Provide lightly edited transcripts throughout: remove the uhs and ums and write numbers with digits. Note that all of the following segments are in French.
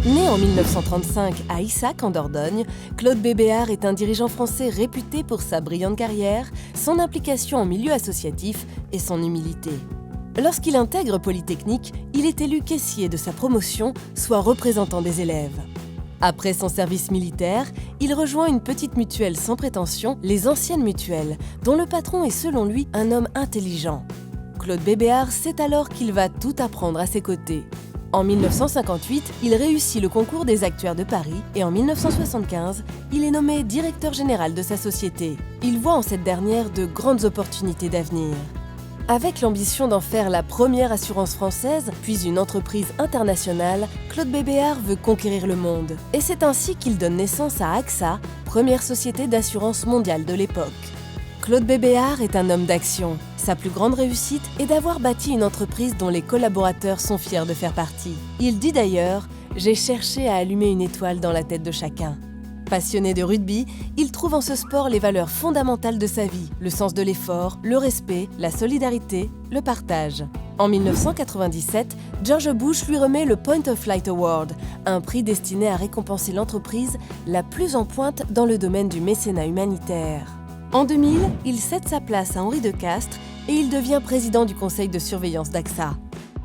Né en 1935 à Issac en Dordogne, Claude Bébéar est un dirigeant français réputé pour sa brillante carrière, son implication en milieu associatif et son humilité. Lorsqu'il intègre Polytechnique, il est élu caissier de sa promotion, soit représentant des élèves. Après son service militaire, il rejoint une petite mutuelle sans prétention, les Anciennes Mutuelles, dont le patron est selon lui un homme intelligent. Claude Bébéar sait alors qu'il va tout apprendre à ses côtés. En 1958, il réussit le concours des actuaires de Paris et en 1975, il est nommé directeur général de sa société. Il voit en cette dernière de grandes opportunités d'avenir. Avec l'ambition d'en faire la première assurance française, puis une entreprise internationale, Claude Bébéar veut conquérir le monde. Et c'est ainsi qu'il donne naissance à AXA, première société d'assurance mondiale de l'époque. Claude Bébéar est un homme d'action. Sa plus grande réussite est d'avoir bâti une entreprise dont les collaborateurs sont fiers de faire partie. Il dit d'ailleurs « J'ai cherché à allumer une étoile dans la tête de chacun ». Passionné de rugby, il trouve en ce sport les valeurs fondamentales de sa vie, le sens de l'effort, le respect, la solidarité, le partage. En 1997, George Bush lui remet le Point of Light Award, un prix destiné à récompenser l'entreprise la plus en pointe dans le domaine du mécénat humanitaire. En 2000, il cède sa place à Henri de Castres et il devient président du conseil de surveillance d'AXA.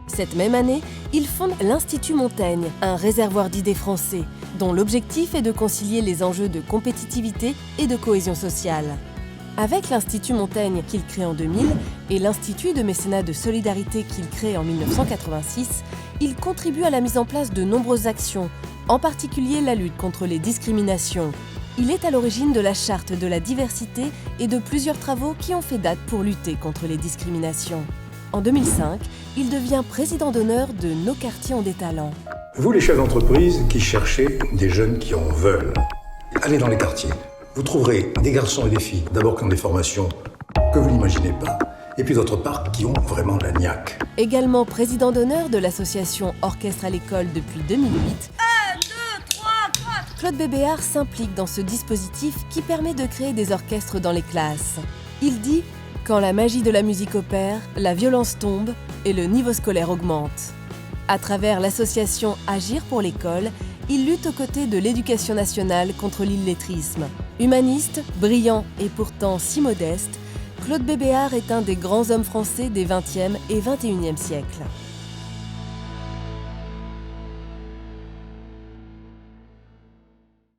Cette même année, il fonde l'Institut Montaigne, un réservoir d'idées français, dont l'objectif est de concilier les enjeux de compétitivité et de cohésion sociale. Avec l'Institut Montaigne qu'il crée en 2000 et l'Institut de mécénat de solidarité qu'il crée en 1986, il contribue à la mise en place de nombreuses actions, en particulier la lutte contre les discriminations. Il est à l'origine de la Charte de la diversité et de plusieurs travaux qui ont fait date pour lutter contre les discriminations. En 2005, il devient président d'honneur de Nos quartiers ont des talents. Vous, les chefs d'entreprise qui cherchez des jeunes qui en veulent, allez dans les quartiers. Vous trouverez des garçons et des filles, d'abord qui ont des formations que vous n'imaginez pas, et puis d'autre part qui ont vraiment la niaque. Également président d'honneur de l'association Orchestre à l'école depuis 2008, Claude Bébéar s'implique dans ce dispositif qui permet de créer des orchestres dans les classes. Il dit « Quand la magie de la musique opère, la violence tombe et le niveau scolaire augmente ». À travers l'association Agir pour l'école, il lutte aux côtés de l'Éducation nationale contre l'illettrisme. Humaniste, brillant et pourtant si modeste, Claude Bébéar est un des grands hommes français des XXe et XXIe siècles.